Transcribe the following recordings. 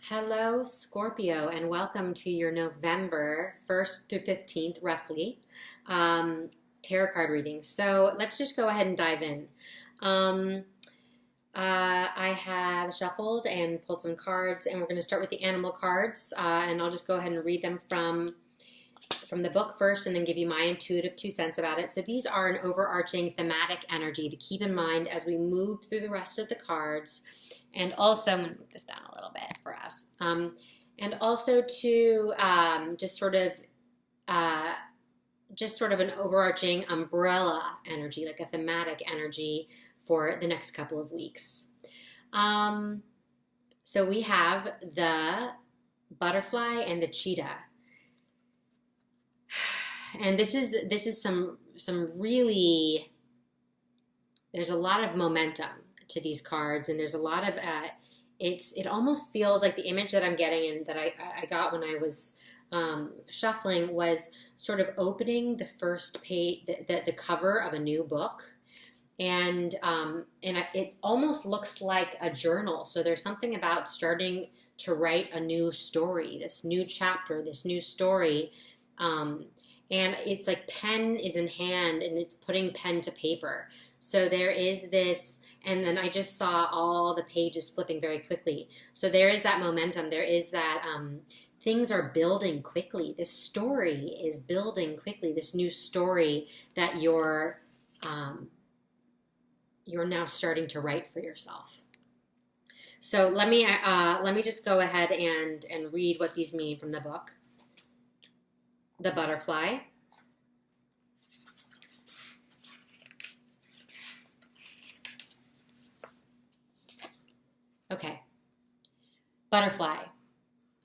Hello, Scorpio, and welcome to your November 1st through 15th, roughly, tarot card reading. So let's just go ahead and dive in. Um, I have shuffled and pulled some cards, and we're going to start with the animal cards, and I'll just go ahead and read them from the book first and then give you my intuitive 2 cents about it. So these are an overarching thematic energy to keep in mind as we move through the rest of the cards. And also, I'm going to move this down a little bit for us. And also to just sort of an overarching umbrella energy, like a thematic energy for the next couple of weeks. So we have the butterfly and the cheetah. And this is some really, there's a lot of momentum to these cards, and there's a lot of it almost feels like the image that I'm getting and that I got when I was shuffling was sort of opening the first page, the cover of a new book, and it almost looks like a journal. So there's something about starting to write a new story, this new chapter, this new story. And it's like pen is in hand and it's putting pen to paper. So there is this, and then I just saw all the pages flipping very quickly. So there is that momentum. There is that things are building quickly. This story is building quickly. This new story that you're now starting to write for yourself. So let me just go ahead and read what these mean from the book. The butterfly. Okay. Butterfly.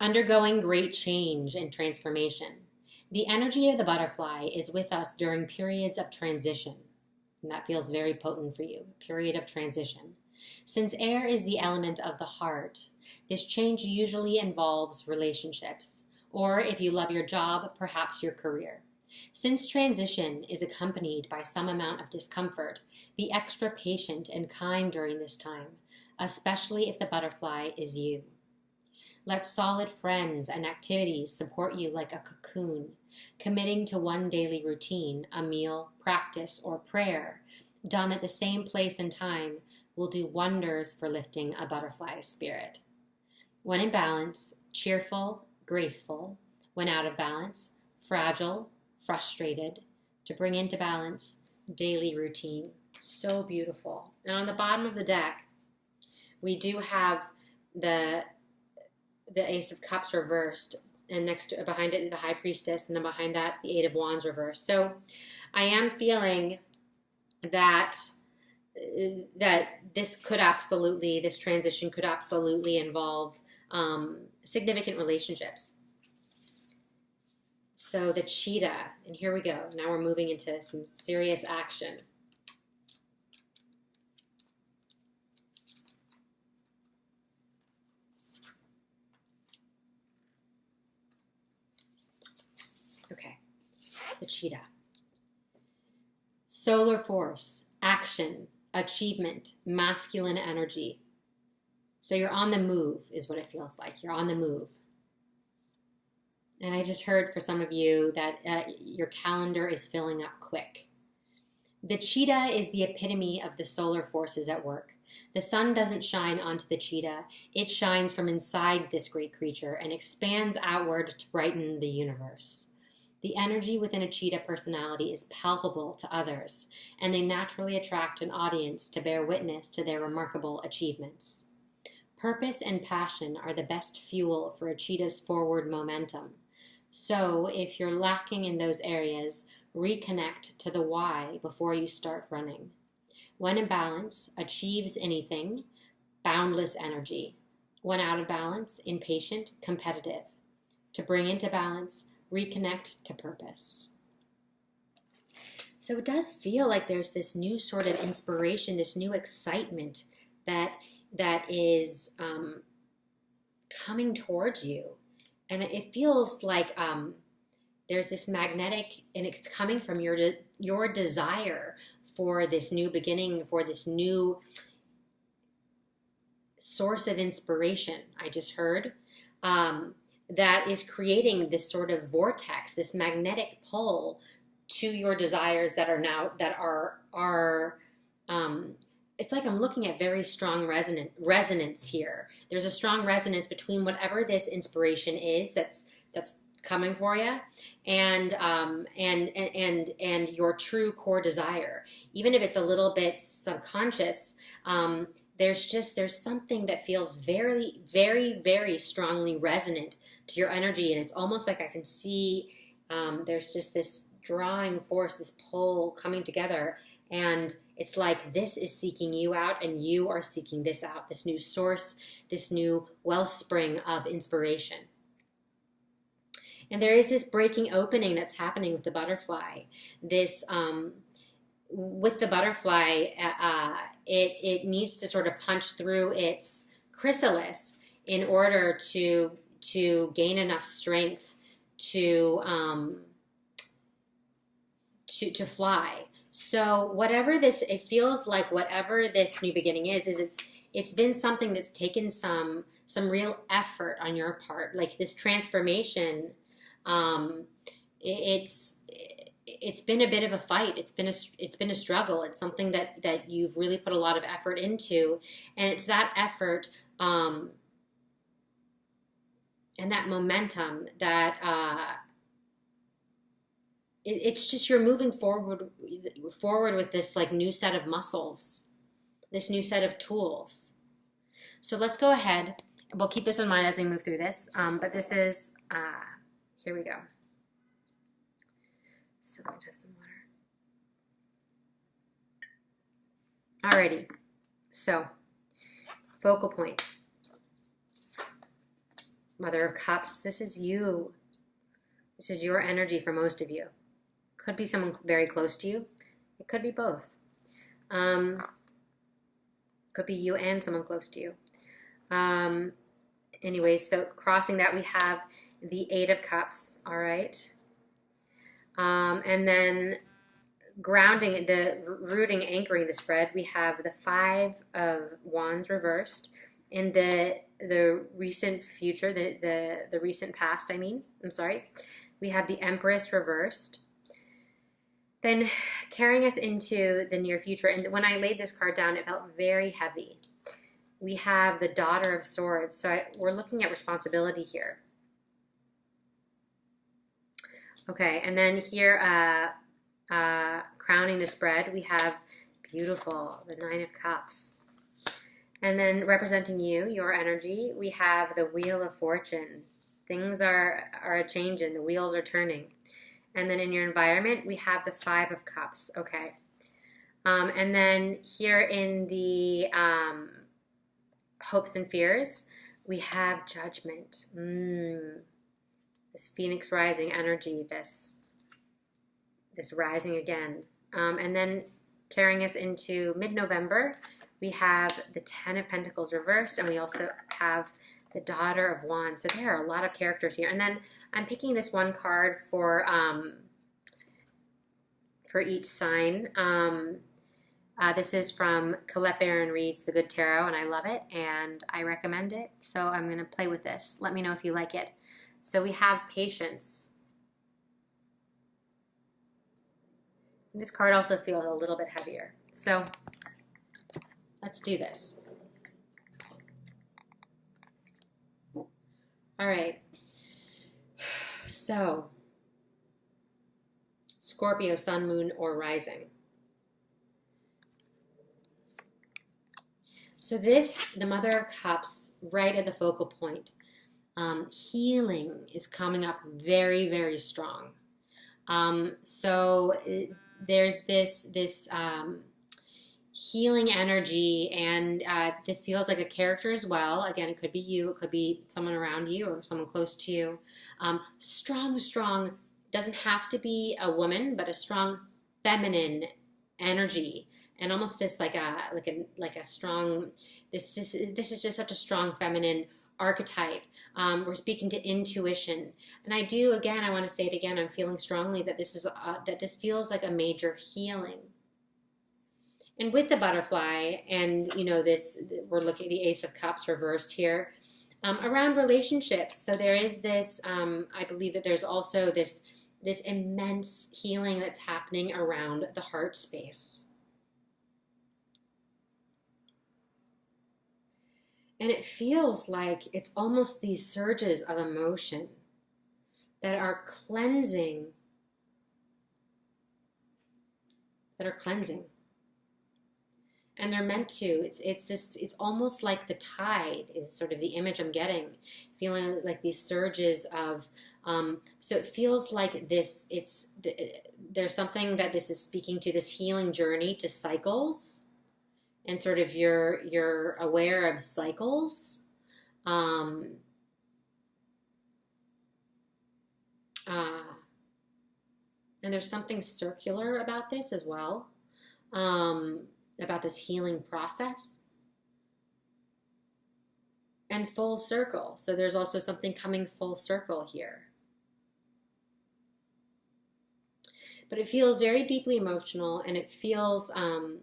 Undergoing great change and transformation. The energy of the butterfly is with us during periods of transition. And that feels very potent for you. Period of transition. Since air is the element of the heart, this change usually involves relationships. Or if you love your job, perhaps your career. Since transition is accompanied by some amount of discomfort, be extra patient and kind during this time, especially if the butterfly is you. Let solid friends and activities support you like a cocoon, committing to one daily routine, a meal, practice, or prayer, done at the same place and time, will do wonders for lifting a butterfly's spirit. When in balance, cheerful, graceful. When out of balance, fragile, frustrated. To bring into balance, daily routine. So beautiful. And on the bottom of the deck, we do have the Ace of Cups reversed, and behind it the High Priestess, and then behind that the Eight of Wands reversed. So I am feeling that this transition could absolutely involve significant relationships. So the cheetah, and here we go. Now we're moving into some serious action. Okay, the cheetah. Solar force, action, achievement, masculine energy. So you're on the move is what it feels like. You're on the move. And I just heard for some of you that your calendar is filling up quick. The cheetah is the epitome of the solar forces at work. The sun doesn't shine onto the cheetah. It shines from inside this great creature and expands outward to brighten the universe. The energy within a cheetah personality is palpable to others, and they naturally attract an audience to bear witness to their remarkable achievements. Purpose and passion are the best fuel for a cheetah's forward momentum. So, if you're lacking in those areas, reconnect to the why before you start running. When in balance, achieves anything, boundless energy. When out of balance, impatient, competitive. To bring into balance, reconnect to purpose. So it does feel like there's this new sort of inspiration, this new excitement that is coming towards you. And it feels like there's this magnetic, and it's coming from your desire for this new beginning, for this new source of inspiration. I just heard that is creating this sort of vortex, this magnetic pull to your desires that are now, that are it's like I'm looking at very strong resonance here. There's a strong resonance between whatever this inspiration is that's coming for you, and your true core desire. Even if it's a little bit subconscious, there's something that feels very, very, very strongly resonant to your energy, and it's almost like I can see there's just this drawing force, this pull coming together, and it's like this is seeking you out, and you are seeking this out, this new source, this new wellspring of inspiration. And there is this breaking opening that's happening with the butterfly. This, with the butterfly, it needs to sort of punch through its chrysalis in order to gain enough strength to fly. So whatever this, it feels like whatever this new beginning is it's been something that's taken some real effort on your part, like this transformation. It's been a bit of a fight. It's been a struggle. It's something that you've really put a lot of effort into, and it's that effort and that momentum that it's just you're moving forward with this like new set of muscles, this new set of tools. So let's go ahead. We'll keep this in mind as we move through this. But this is here we go. So let me test some water. Alrighty. So focal point. Mother of Cups. This is you. This is your energy for most of you. Could be someone very close to you. It could be both. Could be you and someone close to you. Anyway, so crossing that, we have the Eight of Cups. All right. And then grounding, rooting, anchoring the spread, we have the Five of Wands reversed. In the recent future, the recent past, we have the Empress reversed. Then carrying us into the near future, and when I laid this card down, it felt very heavy. We have the Daughter of Swords, so we're looking at responsibility here. Okay, and then here, crowning the spread, we have beautiful, the Nine of Cups. And then representing you, your energy, we have the Wheel of Fortune. Things are a-changing, the wheels are turning. And then in your environment, we have the Five of Cups. Okay. And then here in the hopes and fears, we have Judgment. This Phoenix rising energy, this rising again. And then carrying us into mid-November, we have the Ten of Pentacles reversed, and we also have the Daughter of Wands. So there are a lot of characters here. And then I'm picking this one card for each sign. This is from Colette Baron Reed's The Good Tarot, and I love it, and I recommend it. So I'm going to play with this. Let me know if you like it. So we have Patience. And this card also feels a little bit heavier. So let's do this. All right. So, Scorpio, Sun, Moon, or Rising. So this, the Mother of Cups, right at the focal point. Healing is coming up very, very strong. There's this healing energy, and this feels like a character as well. Again, it could be you, it could be someone around you or someone close to you. Strong, doesn't have to be a woman, but a strong feminine energy, and almost this like a strong. This is just such a strong feminine archetype. We're speaking to intuition, and I want to say it again. I'm feeling strongly that this feels like a major healing. And with the butterfly, and we're looking at the Ace of Cups reversed here. Around relationships. So there is this, I believe that there's also this immense healing that's happening around the heart space. And it feels like it's almost these surges of emotion that are cleansing, And they're meant to. It's almost like the tide is sort of the image I'm getting, feeling like these surges of, so it feels like this, there's something that this is speaking to, this healing journey to cycles, and sort of you're aware of cycles. And there's something circular about this as well. About this healing process, and full circle. So there's also something coming full circle here. But it feels very deeply emotional, and it feels, I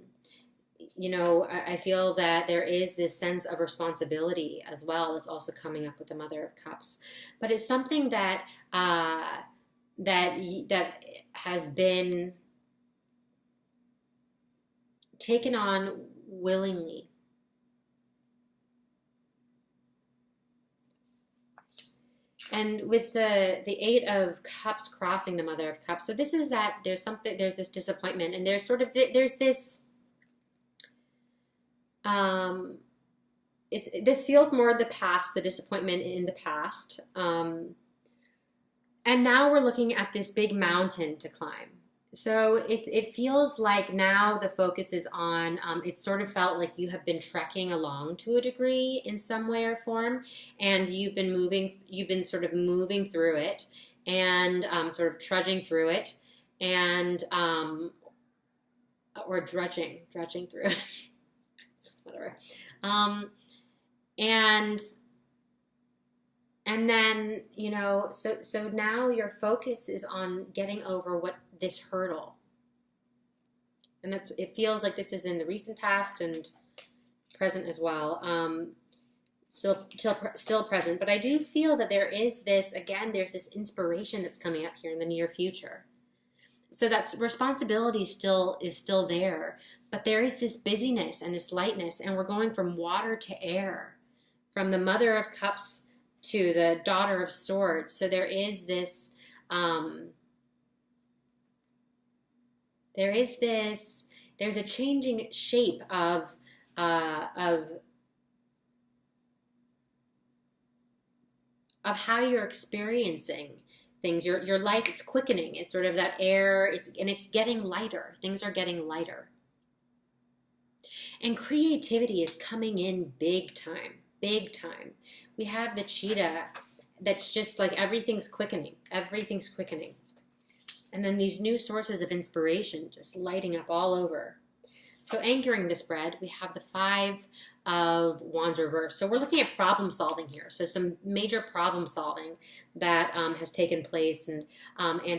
feel that there is this sense of responsibility as well that's also coming up with the Mother of Cups. But it's something that that has been taken on willingly. And with the Eight of Cups crossing the Mother of Cups, so this is that there's this disappointment, and there's this this feels more the past, the disappointment in the past, and now we're looking at this big mountain to climb. So it feels like now the focus is on, it sort of felt like you have been trekking along to a degree in some way or form, and you've been sort of moving through it, and sort of trudging through it, and, or drudging through it, whatever. And then, so now your focus is on getting over this hurdle. And it feels like this is in the recent past and present as well. Still present. But I do feel that there is there's this inspiration that's coming up here in the near future. So that responsibility is still there. But there is this busyness and this lightness, and we're going from water to air, from the Mother of Cups to the Daughter of Swords. So there is this, there's a changing shape of how you're experiencing things. Your life is quickening. It's sort of that air, it's getting lighter. Things are getting lighter. And creativity is coming in big time, big time. We have the Cheetah that's just like everything's quickening. Everything's quickening. And then these new sources of inspiration just lighting up all over. So anchoring the spread, we have the Five of Wands reversed. So we're looking at problem solving here. So some major problem solving that has taken place, and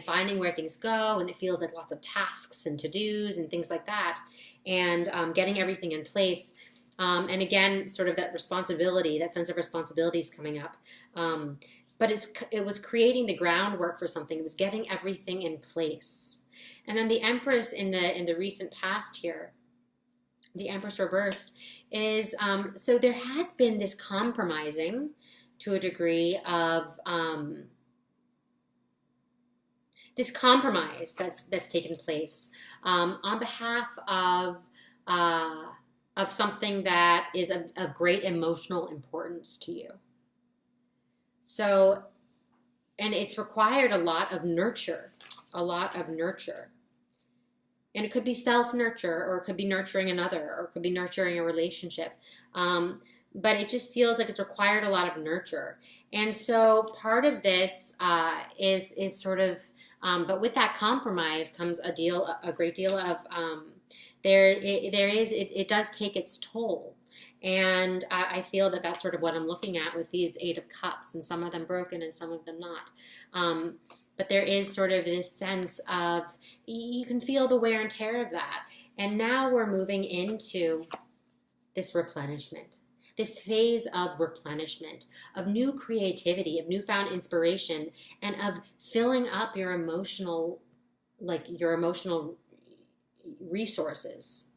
finding where things go, and it feels like lots of tasks and to-dos and things like that, and getting everything in place. And again, sort of that responsibility, that sense of responsibility is coming up. But it was creating the groundwork for something. It was getting everything in place. And then the Empress in the recent past here, the Empress reversed, is, so there has been this compromising to a degree of, this compromise that's taken place on behalf of something that is of great emotional importance to you. So, and it's required a lot of nurture. And it could be self-nurture, or it could be nurturing another, or it could be nurturing a relationship. But it just feels like it's required a lot of nurture. And so part of this is sort of, but with that compromise comes a great deal of, it does take its toll. And I feel that that's sort of what I'm looking at with these Eight of Cups, and some of them broken and some of them not. But there is sort of this sense of, you can feel the wear and tear of that. And now we're moving into this replenishment. this phase of replenishment, of new creativity, of newfound inspiration, and of filling up your emotional, resources.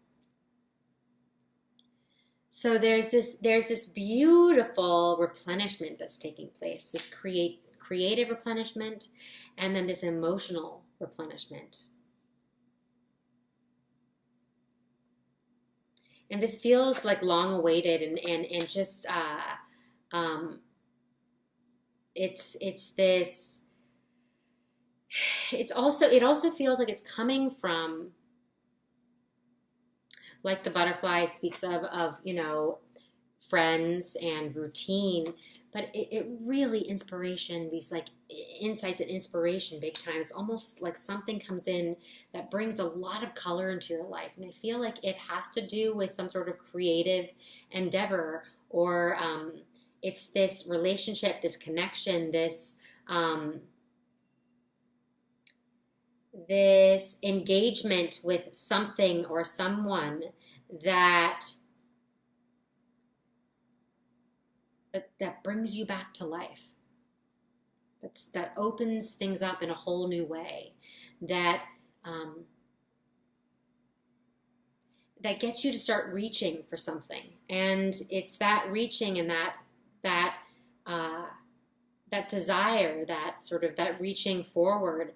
So there's this beautiful replenishment that's taking place, this creative replenishment, and then this emotional replenishment. And this feels like long awaited, and just it also feels like it's coming from, like the butterfly speaks of friends and routine, but it really inspiration, these like insights and inspiration big time. It's almost like something comes in that brings a lot of color into your life, and I feel like it has to do with some sort of creative endeavor, or it's this relationship, this connection, this this engagement with something or someone that brings you back to life. That opens things up in a whole new way. That gets you to start reaching for something, and it's that reaching and that desire, that reaching forward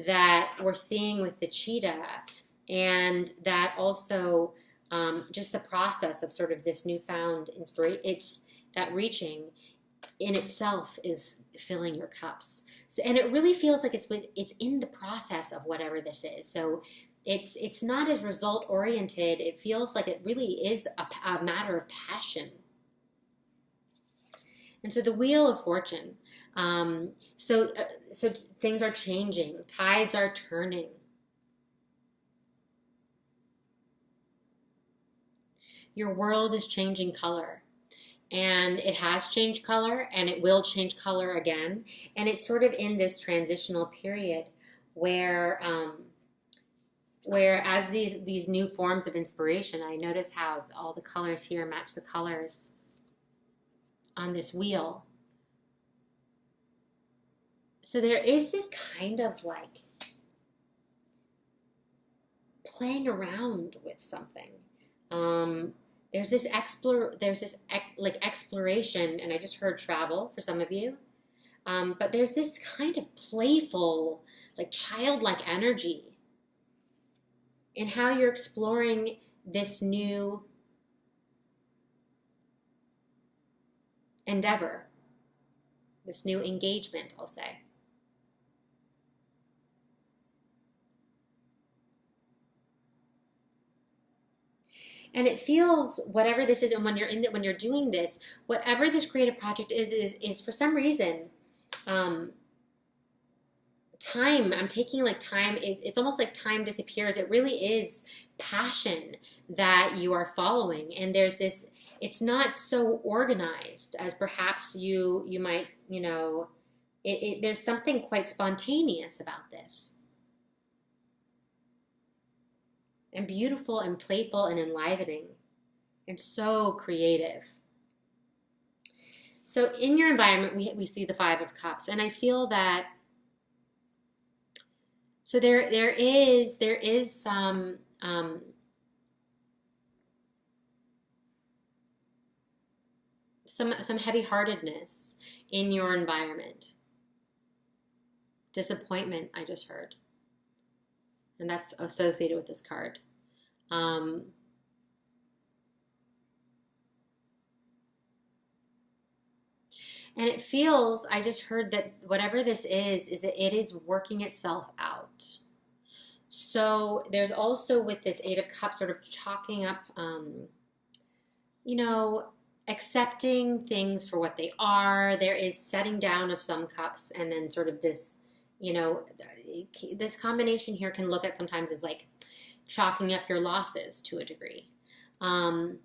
that we're seeing with the cheetah, and that also just the process of sort of this newfound inspiration. It's that reaching in itself is filling your cups. So, and it really feels like it's in the process of whatever this is. So it's not as result oriented. It feels like it really is a matter of passion. And so the Wheel of Fortune. So things are changing. Tides are turning. Your world is changing color. And it has changed color, and it will change color again. And it's sort of in this transitional period where as these new forms of inspiration, I notice how all the colors here match the colors on this wheel. So there is this kind of like playing around with something. There's this exploration, and I just heard travel for some of you. But there's this kind of playful, like childlike energy in how you're exploring this new endeavor, this new engagement, I'll say. And it feels, whatever this is, and when you're doing this, whatever this creative project is for some reason, time. I'm taking like time. It's almost like time disappears. It really is passion that you are following, and there's this. It's not so organized as perhaps you might, there's something quite spontaneous about this. And beautiful and playful and enlivening and so creative. So in your environment, we see the Five of Cups, and I feel that so there is some heavy-heartedness in your environment. Disappointment, I just heard. And that's associated with this card. And it feels, I just heard that whatever this is that it is working itself out. So there's also with this Eight of Cups sort of chalking up, accepting things for what they are. There is setting down of some cups, and then sort of this, this combination here can look at sometimes as like chalking up your losses to a degree. But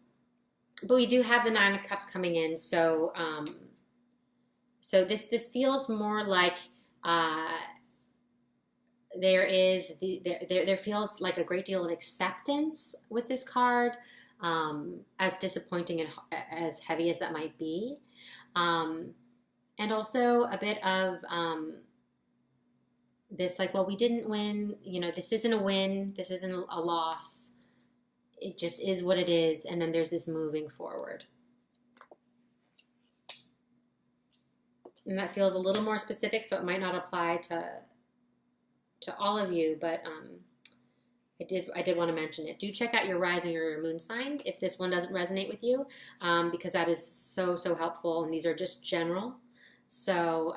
we do have the Nine of Cups coming in, so this feels more like there feels like a great deal of acceptance with this card. as disappointing and as heavy as that might be. And also a bit of this, like, well, we didn't win, you know, this isn't a win, this isn't a loss. It just is what it is. And then there's this moving forward. And that feels a little more specific, so it might not apply to all of you, but I did want to mention it. Do check out your rising or your moon sign if this one doesn't resonate with you, because that is so helpful, and these are just general. So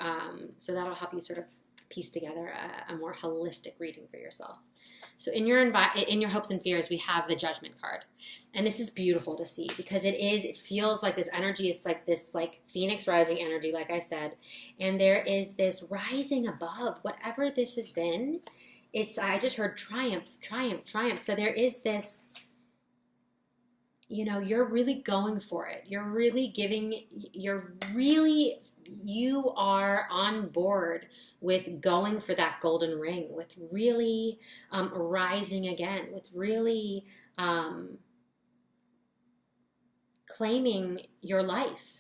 so that'll help you sort of piece together a more holistic reading for yourself. So in your hopes and fears, we have the Judgment card. And this is beautiful to see because it feels like this energy is like this like phoenix rising energy, like I said. And there is this rising above whatever this has been. I just heard triumph, triumph, triumph. So there is this, you know, you're really going for it. You are on board with going for that golden ring, with really rising again, with really claiming your life.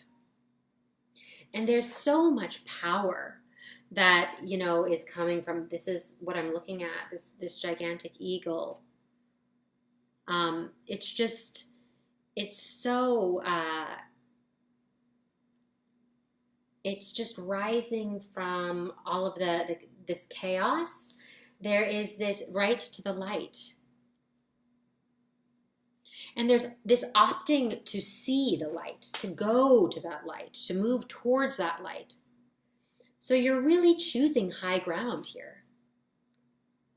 And there's so much power that, you know, is coming from, this is what I'm looking at, this gigantic eagle. It's just, it's so, it's just rising from all of this chaos. There is this right to the light. And there's this opting to see the light, to go to that light, to move towards that light. So you're really choosing high ground here.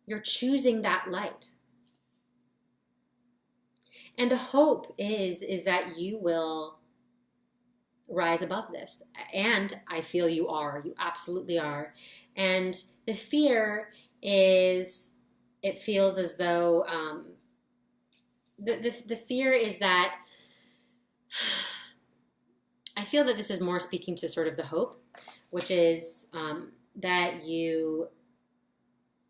You're choosing that light. And the hope is that you will rise above this. And I feel you are. You absolutely are. And the fear is, it feels as though, the fear is that, I feel that this is more speaking to sort of the hope, which is that you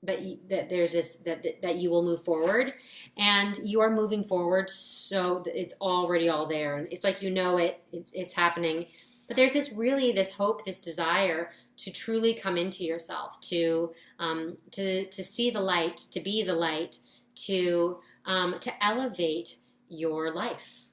will move forward, and you are moving forward, so it's already all there, and it's like, you know, it's happening. But there's this hope, this desire to truly come into yourself, to see the light, to be the light, to elevate your life.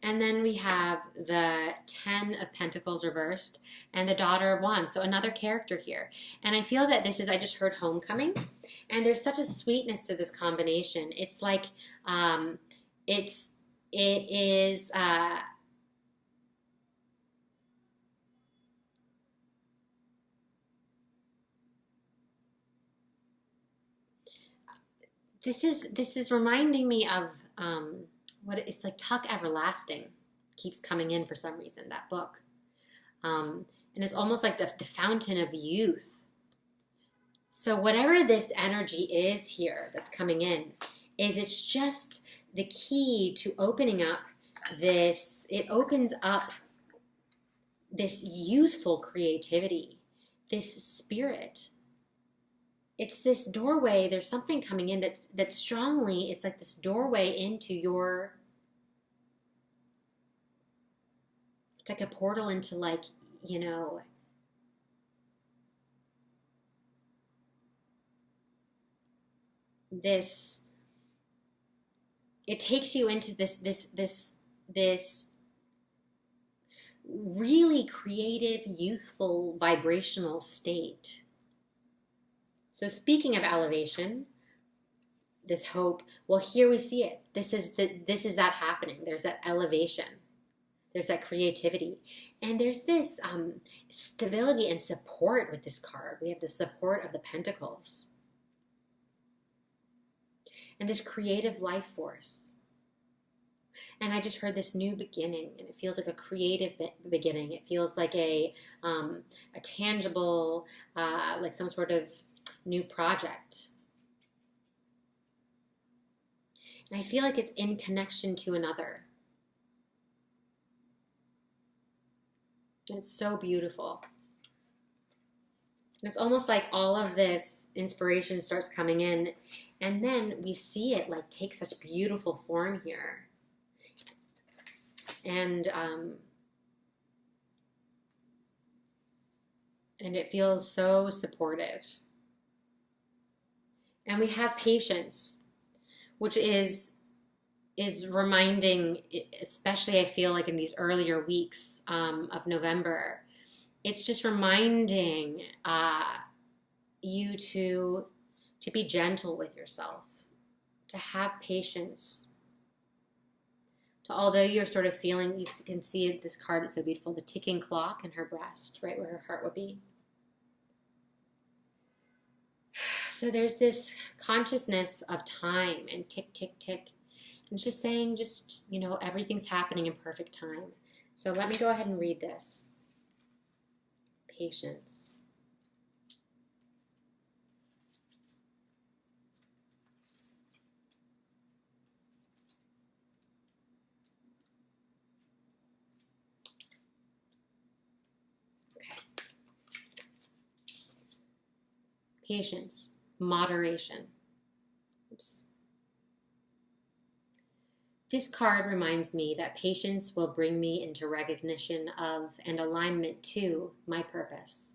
And then we have the 10 of Pentacles reversed and the Daughter of Wands. So another character here. And I feel that this is, I just heard homecoming. And there's such a sweetness to this combination. It's like, this is reminding me of, it's like Tuck Everlasting keeps coming in for some reason, that book. And it's almost like the fountain of youth. So whatever this energy is here that's coming in, it's just the key to opening up this, it opens up this youthful creativity, this spirit. It's this doorway, there's something coming in that's strongly, it's like this doorway into your, it's like a portal into, like, you know, this, it takes you into this really creative, youthful, vibrational state. So speaking of elevation, this hope, well, here we see it. This is that happening. There's that elevation. There's that creativity. And there's this stability and support with this card. We have the support of the Pentacles. And this creative life force. And I just heard this new beginning, and it feels like a creative beginning. It feels like a tangible, like some sort of new project. And I feel like it's in connection to another. And it's so beautiful. it's almost like all of this inspiration starts coming in, and then we see it like take such beautiful form here. And it feels so supportive. And we have patience, which is reminding, especially I feel like in these earlier weeks of November, it's just reminding you to be gentle with yourself, to have patience. To, although you're sort of feeling, you can see this card, it's so beautiful, the ticking clock in her breast, right where her heart would be. So there's this consciousness of time and tick, tick, tick. And just saying, you know, everything's happening in perfect time. So let me go ahead and read this. Patience. Okay. Patience. Moderation. Oops. This card reminds me that patience will bring me into recognition of and alignment to my purpose.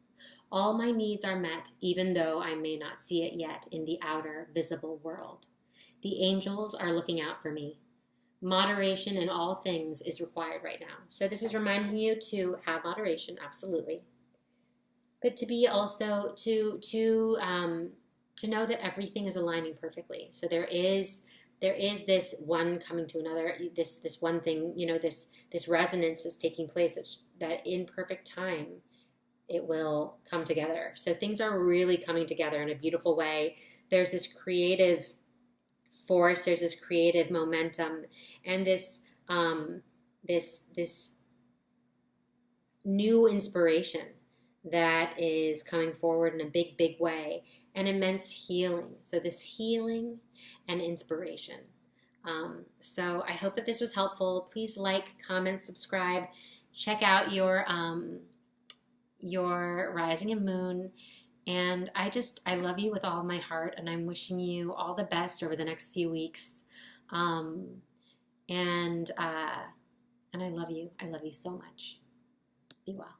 All my needs are met, even though I may not see it yet in the outer, visible world. The angels are looking out for me. Moderation in all things is required right now. So this is reminding you to have moderation, absolutely. But to be also, to know that everything is aligning perfectly. So there is this one coming to another, this one thing, you know, this resonance is taking place, that in perfect time it will come together. So things are really coming together in a beautiful way. There's this creative force, there's this creative momentum, and this new inspiration that is coming forward in a big, big way, and immense healing. So this healing and inspiration. So I hope that this was helpful. Please like, comment, subscribe. Check out your rising and moon. And I love you with all my heart, and I'm wishing you all the best over the next few weeks. And I love you. I love you so much. Be well.